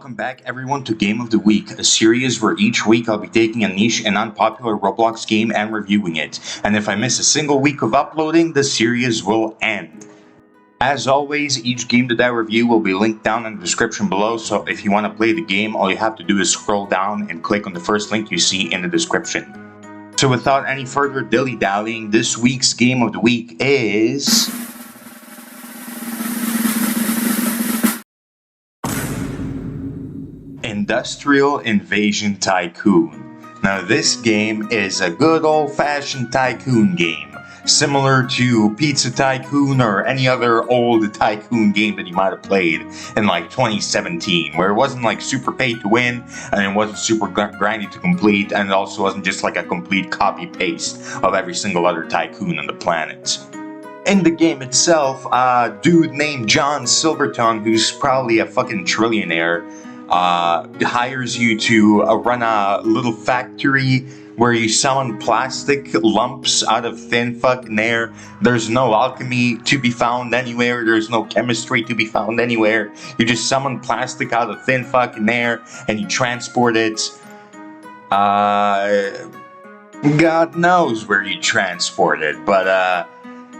Welcome back everyone to Game of the Week, a series where each week I'll be taking a niche and unpopular Roblox game and reviewing it. And if I miss a single week of uploading, the series will end. As always, each game that I review will be linked down in the description below, so if you want to play the game, all you have to do is scroll down and click on the first link you see in the description. So without any further dilly-dallying, this week's Game of the Week is... Industrial Invasion Tycoon. Now this game is a good old-fashioned tycoon game, similar to Pizza Tycoon or any other old tycoon game that you might have played in like 2017, where it wasn't like super pay to win, and it wasn't super grindy to complete, and it also wasn't just like a complete copy-paste of every single other tycoon on the planet. In the game itself, a dude named John Silvertongue, who's probably a fucking trillionaire, hires you to run a little factory where you summon plastic lumps out of thin fucking air. There's no alchemy to be found anywhere. There's no chemistry to be found anywhere. You just summon plastic out of thin fucking air and you transport it. God knows where you transport it, but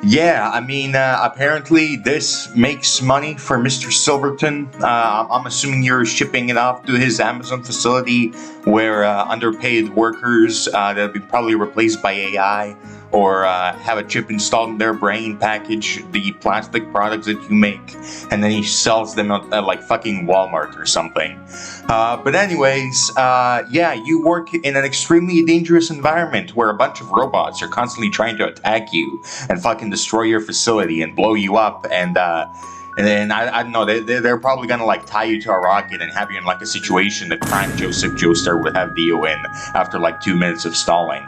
yeah, I mean, apparently this makes money for Mr. Silverton. I'm assuming you're shipping it off to his Amazon facility where underpaid workers that'll be probably replaced by AI or have a chip installed in their brain package the plastic products that you make, and then he sells them at like fucking Walmart or something. But anyways, yeah, you work in an extremely dangerous environment where a bunch of robots are constantly trying to attack you and fucking destroy your facility and blow you up, and then I don't know, they're probably gonna like tie you to a rocket and have you in like a situation that Prime Joseph Joestar would have Dio in after like 2 minutes of stalling.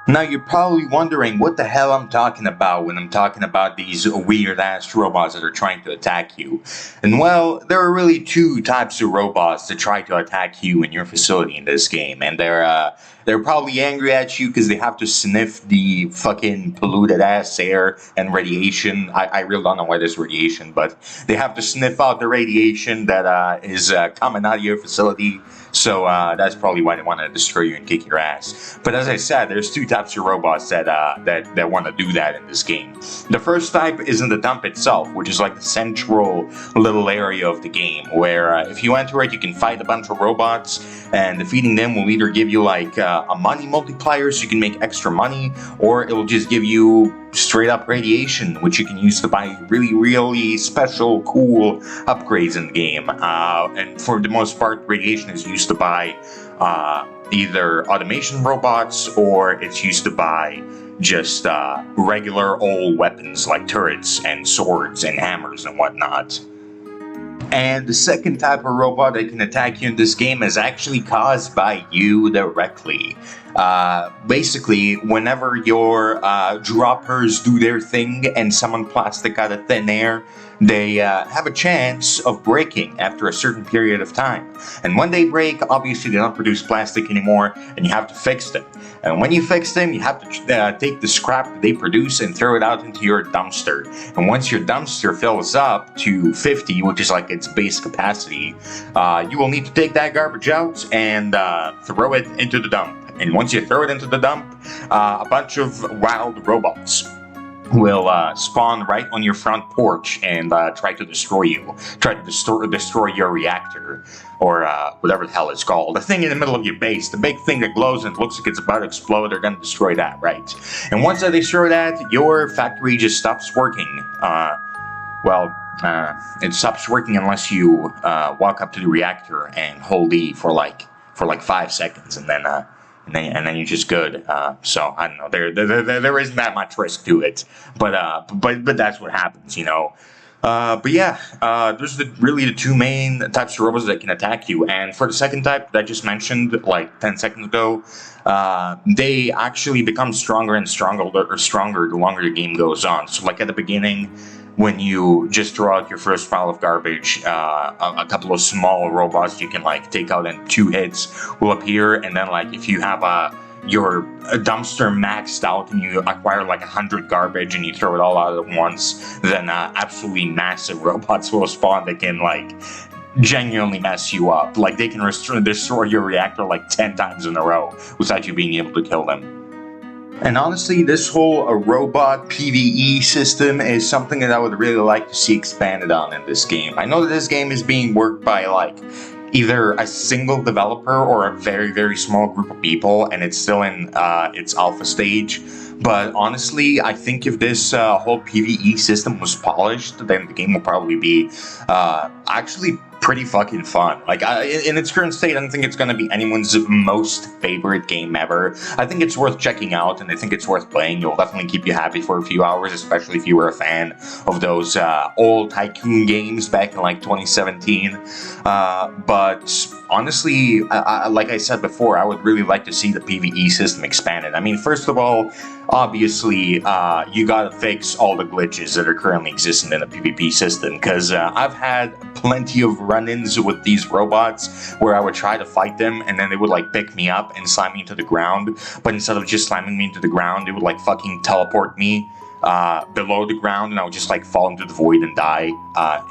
Now you're probably wondering what the hell I'm talking about when I'm talking about these weird-ass robots that are trying to attack you. And well, there are really two types of robots that try to attack you in your facility in this game, and they're probably angry at you because they have to sniff the fucking polluted-ass air and radiation. I really don't know why there's radiation, but they have to sniff out the radiation that is coming out of your facility. So that's probably why they want to destroy you and kick your ass. But as I said, there's two types of robots that want to do that in this game. The first type is in the dump itself, which is like the central little area of the game, where if you enter it, you can fight a bunch of robots, and defeating them will either give you like a money multiplier, so you can make extra money, or it will just give you straight up radiation, which you can use to buy really special cool upgrades in the game. And for the most part, radiation is used to buy either automation robots, or it's used to buy just regular old weapons like turrets and swords and hammers and whatnot. And the second type of robot that can attack you in this game is actually caused by you directly. Basically, whenever your droppers do their thing and summon plastic out of thin air, they have a chance of breaking after a certain period of time. And when they break, obviously they don't produce plastic anymore, and you have to fix them. And when you fix them, you have to take the scrap that they produce and throw it out into your dumpster. And once your dumpster fills up to 50, which is like its base capacity, you will need to take that garbage out and throw it into the dump. And once you throw it into the dump, a bunch of wild robots will spawn right on your front porch and try to destroy you. Try to destroy your reactor, or whatever the hell it's called. The thing in the middle of your base, the big thing that glows and looks like it's about to explode, they're gonna destroy that, right? And once they destroy that, your factory just stops working. It stops working unless you walk up to the reactor and hold E for like 5 seconds, and then you're just good. So I don't know. There isn't that much risk to it, but that's what happens, you know. But yeah, those are really the two main types of robots that can attack you. And for the second type that I just mentioned like 10 seconds ago, they actually become stronger and stronger the longer the game goes on. So like at the beginning, when you just throw out your first pile of garbage, a couple of small robots you can like take out in 2 hits will appear, and then like if you have your dumpster maxed out and you acquire like 100 garbage and you throw it all out at once, then absolutely massive robots will spawn that can like genuinely mess you up. Like, they can destroy your reactor like 10 times in a row without you being able to kill them. And honestly, this whole robot PvE system is something that I would really like to see expanded on in this game. I know that this game is being worked by like either a single developer or a very, very small group of people, and it's still in its alpha stage. But honestly, I think if this whole PvE system was polished, then the game will probably be actually pretty fucking fun. Like, in its current state, I don't think it's going to be anyone's most favorite game ever. I think it's worth checking out, and I think it's worth playing. It'll definitely keep you happy for a few hours, especially if you were a fan of those old Tycoon games back in like 2017. But honestly, like I said before, I would really like to see the PvE system expanded. I mean, first of all, obviously, you gotta fix all the glitches that are currently existing in the PvP system, because I've had plenty of run-ins with these robots where I would try to fight them and then they would like pick me up and slam me into the ground, but instead of just slamming me into the ground, they would like fucking teleport me below the ground, and I would just like fall into the void and die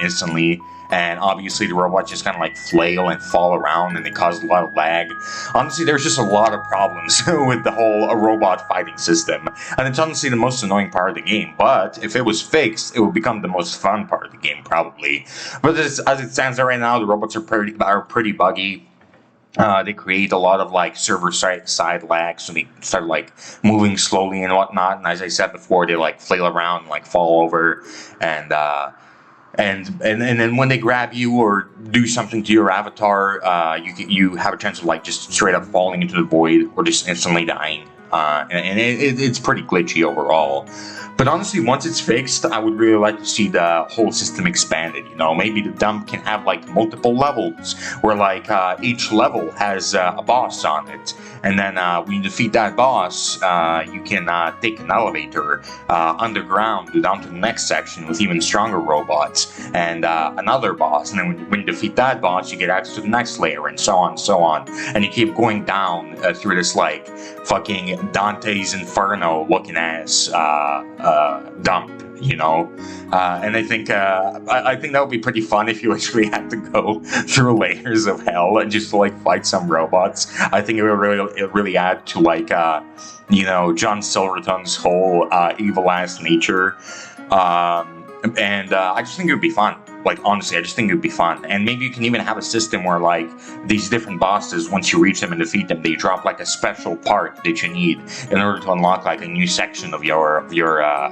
instantly. And obviously the robots just kind of like flail and fall around, and they cause a lot of lag. Honestly, there's just a lot of problems with the whole robot fighting system, and it's honestly the most annoying part of the game. But if it was fixed, it would become the most fun part of the game, probably. But as it stands right now, the robots are pretty buggy. They create a lot of like server side lag, so they start like moving slowly and whatnot. And as I said before, they like flail around and like fall over, and then when they grab you or do something to your avatar, you have a chance of like just straight up falling into the void or just instantly dying. And it's pretty glitchy overall. But honestly, once it's fixed, I would really like to see the whole system expanded. You know, maybe the dump can have like multiple levels, where like each level has a boss on it, and then when you defeat that boss, you can take an elevator underground down to the next section with even stronger robots and another boss. And then when you defeat that boss, you get access to the next layer, and so on and so on. And you keep going down through this like fucking Dante's Inferno looking ass dump, you know. And I think that would be pretty fun if you actually had to go through layers of hell and just like fight some robots. I think it would really add to like John Silverton's whole evil ass nature. And I just think it would be fun. Like, honestly, I just think it would be fun. And maybe you can even have a system where, like, these different bosses, once you reach them and defeat them, they drop, like, a special part that you need in order to unlock, like, a new section of your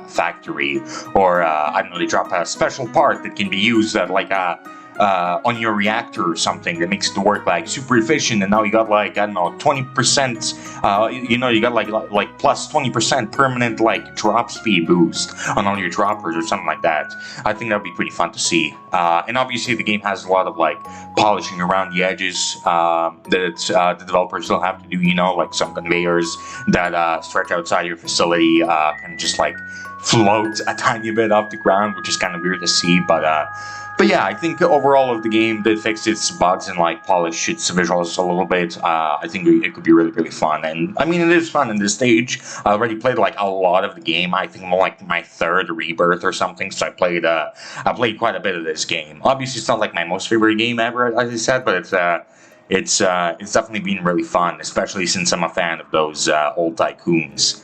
factory. Or, I don't know, they drop a special part that can be used at, like, on your reactor or something that makes it work like super efficient, and now you got like, I don't know, 20%, you got like plus 20% permanent like drop speed boost on all your droppers or something like that. I think that would be pretty fun to see. And obviously the game has a lot of like polishing around the edges that the developers still have to do, like some conveyors that stretch outside your facility and just like float a tiny bit off the ground, which is kind of weird to see, but yeah, I think overall of the game did fix its bugs and like polish its visuals a little bit. I think it could be really, really fun. And I mean, it is fun in this stage. I already played like a lot of the game. I think I'm like my third rebirth or something. So I played quite a bit of this game. Obviously, it's not like my most favorite game ever, as I said, but it's definitely been really fun, especially since I'm a fan of those old Tycoons.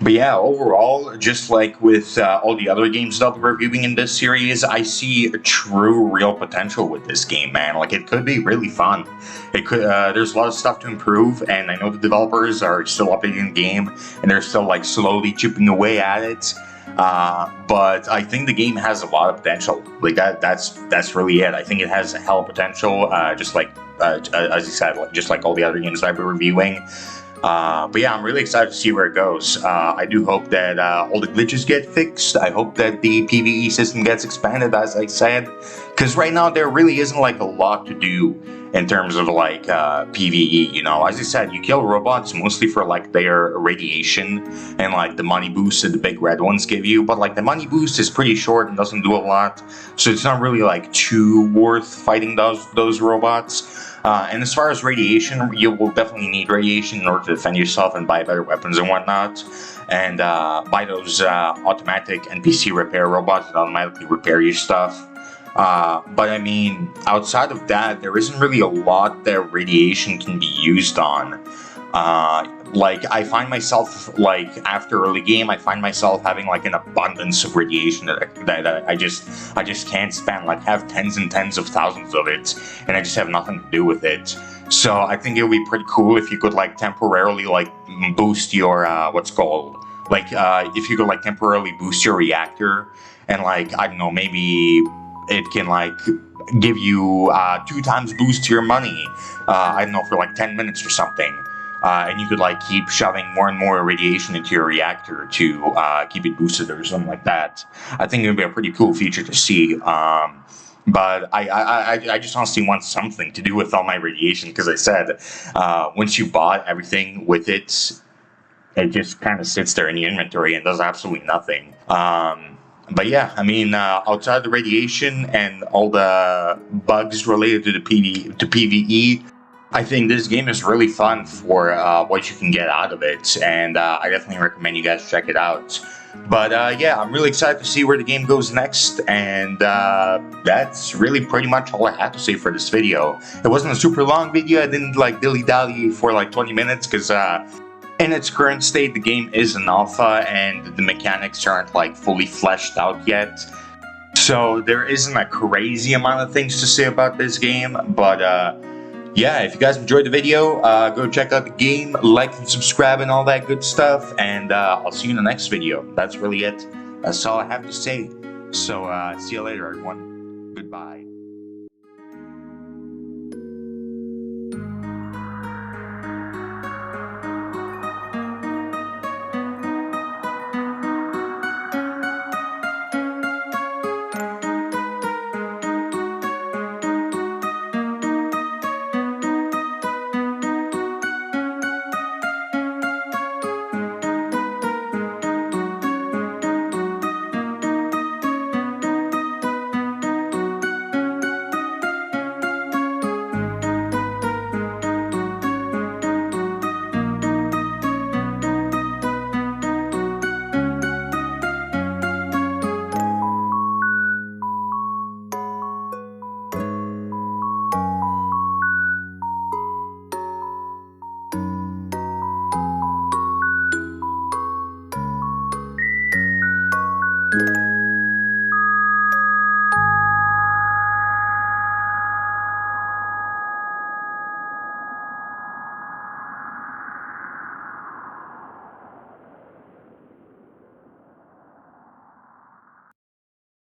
But yeah, overall, just like with all the other games that I'll be reviewing in this series, I see a true, real potential with this game, man. Like, it could be really fun. It could. There's a lot of stuff to improve, and I know the developers are still updating the game, and they're still like slowly chipping away at it. But I think the game has a lot of potential. Like that's really it. I think it has a hell of potential. Just like as you said, just like all the other games that I've been reviewing. But yeah, I'm really excited to see where it goes. I do hope that all the glitches get fixed. I hope that the PvE system gets expanded, as I said, because right now there really isn't like a lot to do in terms of like PvE. As I said, you kill robots mostly for like their radiation and like the money boost that the big red ones give you, but like the money boost is pretty short and doesn't do a lot, so it's not really like too worth fighting those robots. And as far as radiation, you will definitely need radiation in order to defend yourself and buy better weapons and whatnot. And buy those automatic NPC repair robots that automatically repair your stuff. But I mean, outside of that, there isn't really a lot that radiation can be used on. Like I find myself like after early game, I find myself having like an abundance of radiation that I just can't spend. Like have tens and tens of thousands of it, and I just have nothing to do with it. So I think it would be pretty cool if you could like temporarily like boost your what's called like if you could like temporarily boost your reactor, and like I don't know, maybe it can like give you 2 times boost to your money. I don't know, for like 10 minutes or something. And you could like keep shoving more and more radiation into your reactor to keep it boosted or something like that. I think it would be a pretty cool feature to see. But I just honestly want something to do with all my radiation, because I said once you bought everything with it, it just kind of sits there in the inventory and does absolutely nothing. But yeah, I mean, outside the radiation and all the bugs related to the PVE, I think this game is really fun for what you can get out of it, and I definitely recommend you guys check it out. But yeah, I'm really excited to see where the game goes next, and that's really pretty much all I have to say for this video. It wasn't a super long video. I didn't like dilly-dally for like 20 minutes, because in its current state, the game is an alpha, and the mechanics aren't like fully fleshed out yet. So there isn't a crazy amount of things to say about this game, but yeah, if you guys enjoyed the video, go check out the game, like and subscribe and all that good stuff, and I'll see you in the next video. That's really it. That's all I have to say. So see you later, everyone. Goodbye.